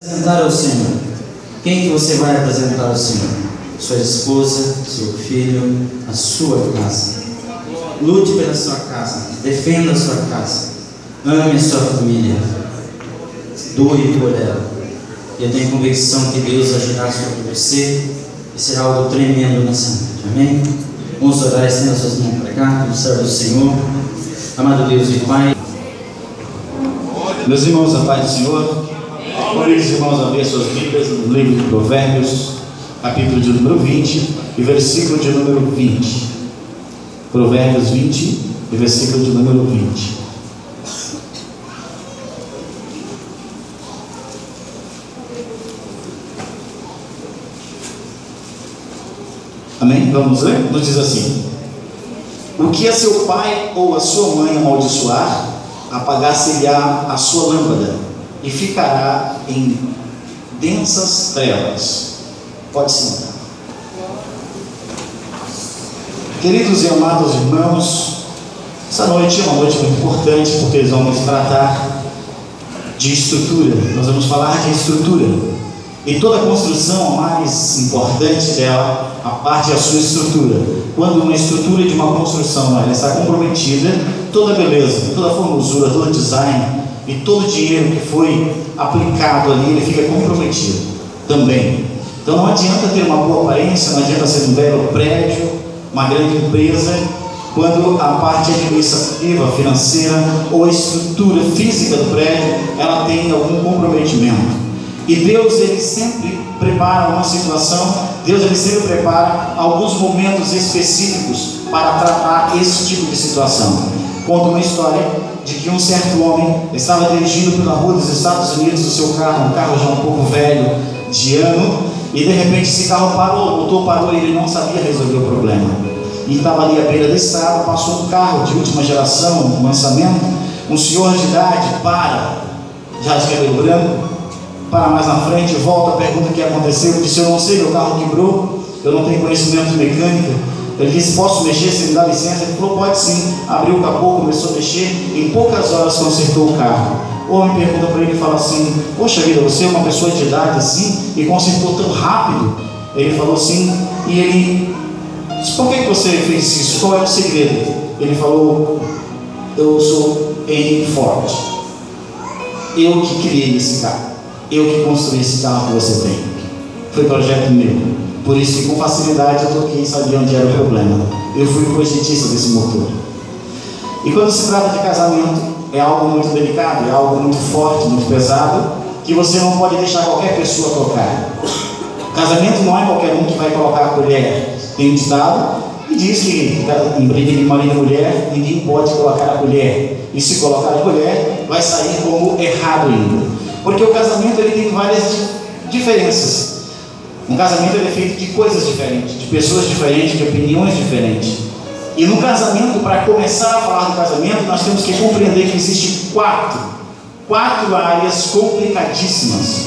Apresentar ao Senhor. Quem que você vai apresentar ao Senhor? Sua esposa, seu filho, a sua casa. Lute pela sua casa, defenda a sua casa, ame a sua família, doe por ela. Eu tenho convicção que Deus agirá sobre você e será algo tremendo nessa noite. Amém? Vamos orar, estenda suas mãos para cá, no servo do Senhor. Amado Deus e Pai, meus irmãos, a paz do Senhor. Convido os irmãos a ver suas Bíblias no livro de Provérbios, capítulo de número 20 e versículo de número 20. Provérbios 20 e versículo de número 20. Amém? Vamos ler? Nos diz assim: o que a seu pai ou a sua mãe amaldiçoar, apagar-se-lhe-á a sua lâmpada, e ficará em densas trevas. Pode sentar. Queridos e amados irmãos, essa noite é uma noite muito importante, porque nós vamos tratar de estrutura. Nós vamos falar de estrutura. E toda construção, a mais importante dela, a parte é a sua estrutura. Quando uma estrutura de uma construção ela está comprometida, toda beleza, toda formosura, todo design e todo o dinheiro que foi aplicado ali, ele fica comprometido também. Então não adianta ter uma boa aparência, não adianta ser um belo prédio, uma grande empresa, quando a parte administrativa, financeira ou a estrutura física do prédio, ela tem algum comprometimento. E Deus, ele sempre prepara uma situação, Deus, ele sempre prepara alguns momentos específicos para tratar esse tipo de situação. Conta uma história de que um certo homem estava dirigindo pela rua dos Estados Unidos o seu carro, um carro já um pouco velho de ano, e de repente esse carro parou, o motor parou e ele não sabia resolver o problema. E estava ali à beira da estrada, passou um carro de última geração, um lançamento, um senhor de idade, já de cabelo branco, para mais na frente, volta, pergunta o que aconteceu. Ele disse: eu não sei, meu carro quebrou, eu não tenho conhecimento de mecânica. Ele disse: posso mexer, se me dá licença? Ele falou: pode sim. Abriu o capô, começou a mexer, em poucas horas consertou o carro. O homem pergunta para ele e fala assim: poxa vida, você é uma pessoa de idade assim e consertou tão rápido? Ele falou sim. E ele disse: por que você fez isso? Qual é o segredo? Ele falou: eu sou Henry Ford, eu que criei esse carro, eu que construí esse carro que você tem, foi projeto meu, por isso que com facilidade eu toquei e sabia onde era o problema. Eu fui o projetista desse motor. E quando se trata de casamento, é algo muito delicado, é algo muito forte, muito pesado, que você não pode deixar qualquer pessoa tocar. Casamento não é qualquer um que vai colocar a colher. Tem um ditado que diz que em briga de marido e mulher, ninguém pode colocar a colher, e se colocar a colher, vai sair como errado ainda. Porque o casamento, ele tem várias diferenças. Um casamento, ele é feito de coisas diferentes, de pessoas diferentes, de opiniões diferentes. E no casamento, para começar a falar do casamento, nós temos que compreender que existem quatro áreas complicadíssimas.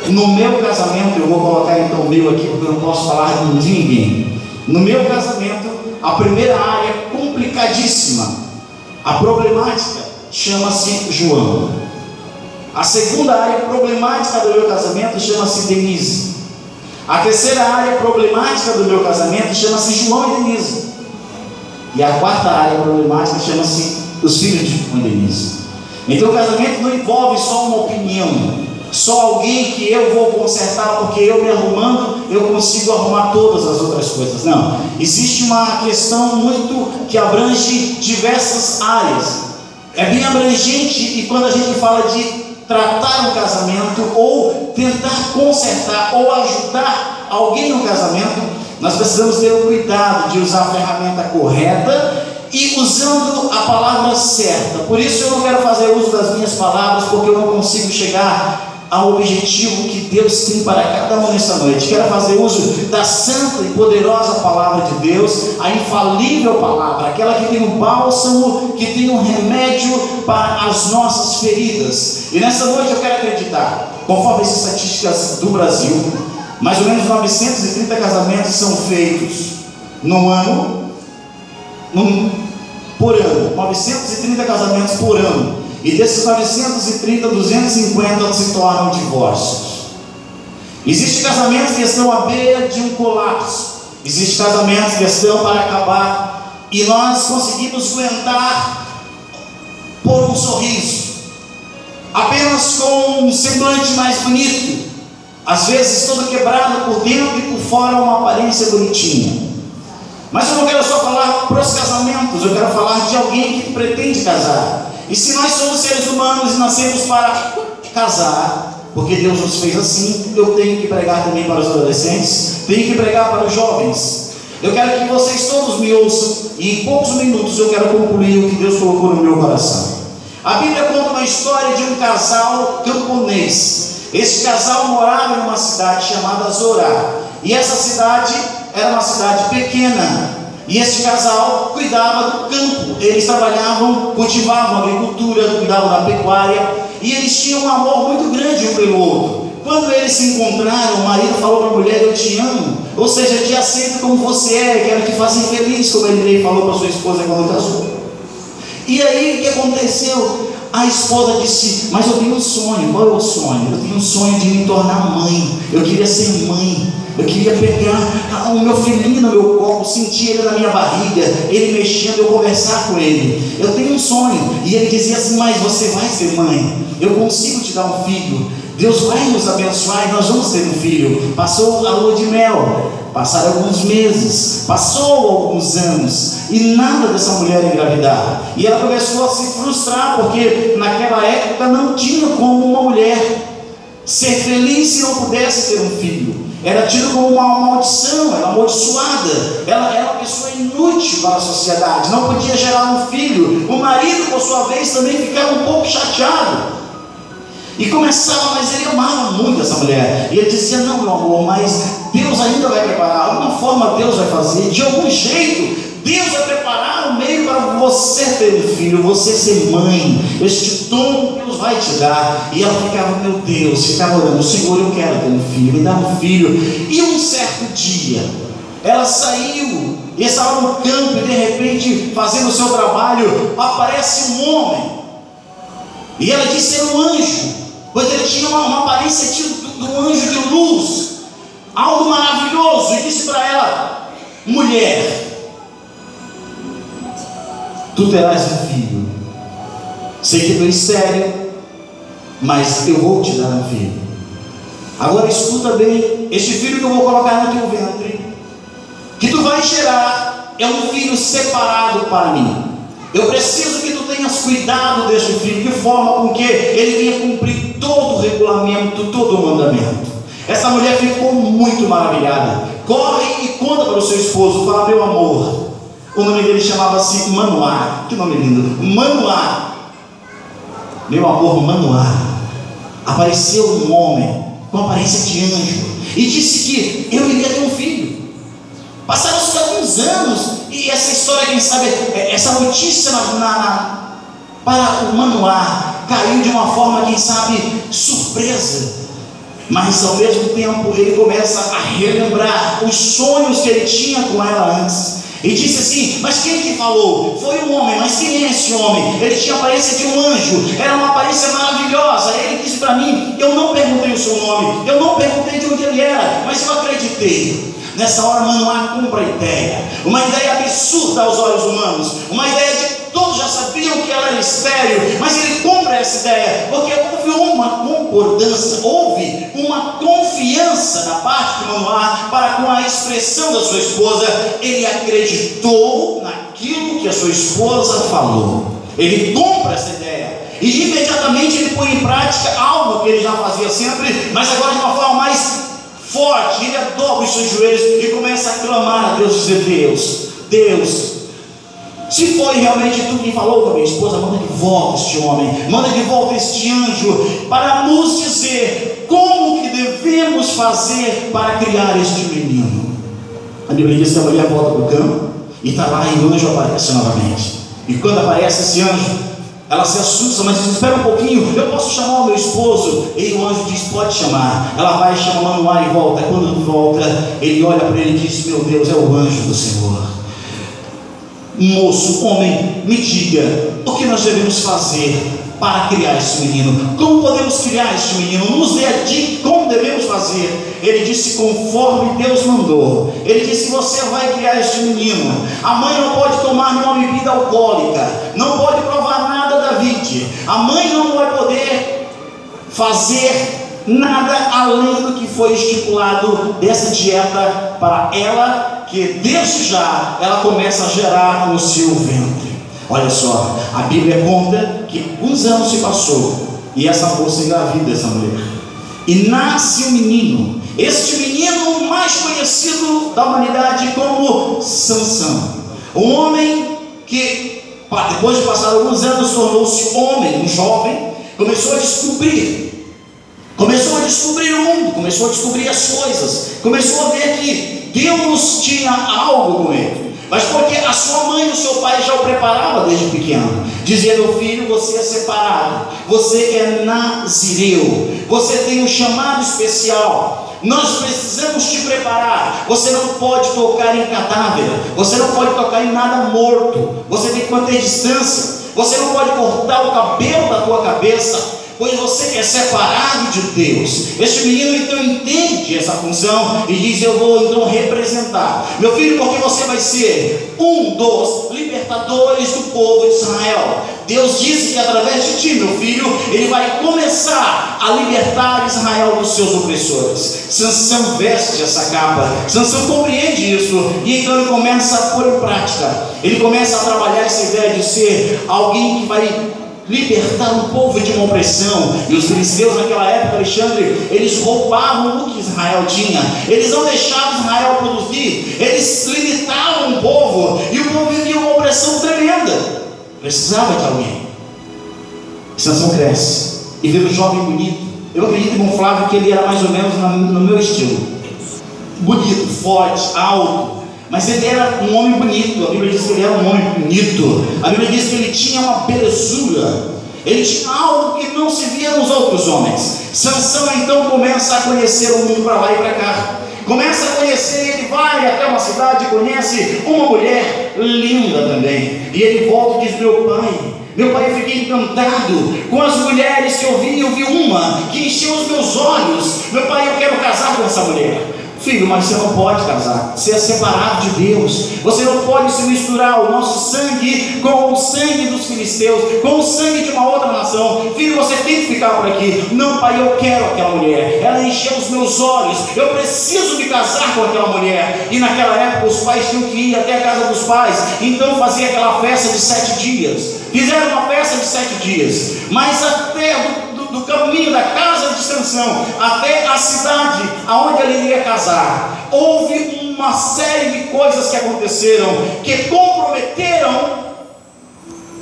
No meu casamento, eu vou colocar então o meu aqui, porque eu não posso falar de ninguém. No meu casamento, a primeira área complicadíssima, a problemática, chama-se João. A segunda área problemática do meu casamento chama-se Denise. A terceira área problemática do meu casamento chama-se João e Denise. E a quarta área problemática chama-se os filhos de João e Denise. Então o casamento não envolve só uma opinião, só alguém que eu vou consertar, porque eu me arrumando, eu consigo arrumar todas as outras coisas. Não, existe uma questão muito que abrange diversas áreas. É bem abrangente, e quando a gente fala de tratar um casamento, ou tentar consertar, ou ajudar alguém no casamento, nós precisamos ter o cuidado de usar a ferramenta correta e usando a palavra certa. Por isso eu não quero fazer uso das minhas palavras, porque eu não consigo chegar ao objetivo que Deus tem para cada um nessa noite. Quero fazer uso da santa e poderosa palavra de Deus, a infalível palavra, aquela que tem um bálsamo, que tem um remédio para as nossas feridas. E nessa noite eu quero acreditar, conforme as estatísticas do Brasil, mais ou menos 930 casamentos são feitos por ano, 930 casamentos por ano. E desses 930, 250 se tornam divórcios. Existem casamentos que estão à beira de um colapso. Existem casamentos que estão para acabar. E nós conseguimos aguentar por um sorriso, apenas com um semblante mais bonito, às vezes todo quebrado por dentro e por fora uma aparência bonitinha. Mas eu não quero só falar para os casamentos, eu quero falar de alguém que pretende casar. E se nós somos seres humanos e nascemos para casar, porque Deus nos fez assim, eu tenho que pregar também para os adolescentes, tenho que pregar para os jovens. Eu quero que vocês todos me ouçam, e em poucos minutos eu quero concluir o que Deus colocou no meu coração. A Bíblia conta uma história de um casal camponês. Esse casal morava em uma cidade chamada Zorá, e essa cidade era uma cidade pequena, e esse casal cuidava do campo. Eles trabalhavam, cultivavam a agricultura, cuidavam da pecuária, e eles tinham um amor muito grande um pelo outro. Quando eles se encontraram, o marido falou para a mulher: eu te amo, ou seja, te aceito como você é, quero te fazer feliz, como ele falou para sua esposa quando casou. E aí o que aconteceu? A esposa disse: mas eu tenho um sonho. Qual é o sonho? Eu tenho um sonho de me tornar mãe. Eu queria ser mãe. Eu queria pegar o meu filhinho no meu colo, sentir ele na minha barriga, ele mexendo, eu conversar com ele. Eu tenho um sonho. E ele dizia assim: mas você vai ser mãe, eu consigo te dar um filho, Deus vai nos abençoar e nós vamos ter um filho. Passou a lua de mel, passaram alguns meses, passou alguns anos, e nada dessa mulher engravidar. E ela começou a se frustrar, porque naquela época não tinha como uma mulher ser feliz se não pudesse ter um filho. Era tido como uma maldição, era amaldiçoada, ela era uma pessoa inútil para a sociedade, não podia gerar um filho. O marido, por sua vez, também ficava um pouco chateado, e começava, mas ele amava muito essa mulher, e ele dizia: não, meu amor, mas Deus ainda vai preparar, de alguma forma Deus vai fazer, de algum jeito Deus vai preparar o meio para você ter um filho, você ser mãe, este dom Deus vai te dar. E ela ficava: meu Deus, ficava orando: Senhor, eu quero ter um filho, me dá um filho. E um certo dia, ela saiu, e estava no campo, e de repente, fazendo o seu trabalho, aparece um homem, e ela disse: era um anjo, pois ele tinha uma aparência de um anjo de luz, algo maravilhoso, e disse para ela: mulher, tu terás um filho. Sei que tu és sério, mas eu vou te dar um filho. Agora escuta bem: este filho que eu vou colocar no teu ventre, que tu vais gerar, é um filho separado para mim. Eu preciso que tu tenhas cuidado deste filho, de forma com que ele venha cumprir todo o regulamento, todo o mandamento. Essa mulher ficou muito maravilhada. Corre e conta para o seu esposo, fala: meu amor, o nome dele chamava-se Manoá. Que nome lindo, Manoá. Meu amor, Manoá. Apareceu um homem com aparência de anjo e disse que eu iria ter um filho. Passaram-se alguns anos, e essa história, quem sabe, essa notícia para o Manoá caiu de uma forma, quem sabe, surpresa. Mas ao mesmo tempo ele começa a relembrar os sonhos que ele tinha com ela antes. E disse assim: mas quem que falou? Foi um homem. Mas quem é esse homem? Ele tinha a aparência de um anjo, era uma aparência maravilhosa. Ele disse para mim: eu não perguntei o seu nome, eu não perguntei de onde ele era, mas eu acreditei. Nessa hora, Manoá compra a ideia, uma ideia absurda aos olhos humanos, uma ideia de que todos já sabiam que ela era estéril, mas ele compra essa ideia, porque houve uma concordância, houve uma confiança da parte de Manoá para com a expressão da sua esposa. Ele acreditou naquilo que a sua esposa falou, ele compra essa ideia, e imediatamente ele põe em prática algo que ele já fazia sempre, mas agora de uma forma mais forte. Ele dobra os seus joelhos e começa a clamar a Deus, dizer: Deus, se foi realmente tu que falou com a minha esposa, manda de volta este homem, manda de volta este anjo, para nos dizer como que devemos fazer para criar este menino. A Bíblia diz que a mulher volta para o campo, e está lá, e o anjo aparece novamente. E quando aparece esse anjo, ela se assusta, mas diz: espera um pouquinho, eu posso chamar o meu esposo? E o anjo diz: pode chamar. Ela vai, chama Manoá e volta. Quando volta, ele olha para ele e diz: meu Deus, é o anjo do Senhor. Moço, homem, me diga, o que nós devemos fazer para criar este menino? Como podemos criar este menino? Nos dê a dica como devemos fazer. ele disse: conforme Deus mandou. Ele disse: você vai criar este menino. A mãe não pode tomar nenhuma bebida alcoólica, não pode provar nada, David. A mãe não vai poder fazer nada além do que foi estipulado dessa dieta para ela, que desde já ela começa a gerar no seu ventre. Olha só, a Bíblia conta que alguns anos se passou e essa moça engravida, essa mulher, e nasce um menino. Este menino mais conhecido da humanidade como Sansão, um homem que depois de passar alguns anos tornou-se homem, um jovem, começou a descobrir o mundo, começou a descobrir as coisas, começou a ver que Deus tinha algo com ele. Mas porque a sua mãe e o seu pai já o preparavam desde pequeno, dizia: meu filho, você é separado, você é nazireu, você tem um chamado especial, nós precisamos te preparar. Você não pode tocar em cadáver, você não pode tocar em nada morto, você tem que manter distância, você não pode cortar o cabelo da tua cabeça, pois você é separado de Deus. Este menino então entende essa função e diz: eu vou então representar, meu filho, porque você vai ser um dos libertadores do povo de Israel. Deus disse que através de ti, meu filho, ele vai começar a libertar Israel dos seus opressores. Sansão veste essa capa, Sansão compreende isso, e então ele começa a pôr em prática, ele começa a trabalhar essa ideia de ser alguém que vai libertar o povo de uma opressão. E os filisteus naquela época, Alexandre, eles roubavam o que Israel tinha, eles não deixavam Israel produzir, eles limitavam o povo, e o povo vivia uma opressão tremenda, precisava de alguém. Sansão cresce e vê um jovem bonito. Eu acredito, irmão Flávio, que ele era mais ou menos no meu estilo, bonito, forte, alto, mas ele era um homem bonito. A Bíblia diz que ele era um homem bonito. A Bíblia diz que ele tinha uma belezura, ele tinha algo que não se via nos outros homens. Sansão então começa a conhecer o mundo para lá e para cá, começa a conhecer, ele vai até uma cidade, conhece uma mulher linda também, e ele volta e diz: meu pai, eu fiquei encantado com as mulheres que eu vi uma que encheu os meus olhos. Meu pai, eu quero casar com essa mulher. Filho, mas você não pode casar, você é separado de Deus, você não pode se misturar o nosso sangue com o sangue dos filisteus, com o sangue de uma outra nação. Filho, você tem que ficar por aqui. Não, pai, eu quero aquela mulher, ela encheu os meus olhos, eu preciso me casar com aquela mulher. E naquela época os pais tinham que ir até a casa dos pais, então fazia aquela festa de 7 dias, fizeram uma festa de 7 dias, mas até do caminho da casa de Sansão até a cidade aonde ele iria casar, houve uma série de coisas que aconteceram que comprometeram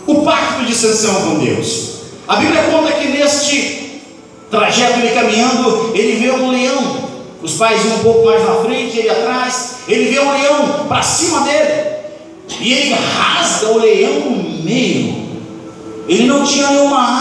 o pacto de Sansão com Deus. A Bíblia conta que neste trajeto, ele caminhando, ele vê um leão. Os pais iam um pouco mais na frente, ele atrás. Ele vê um leão para cima dele e ele rasga o leão no meio. Ele não tinha nenhuma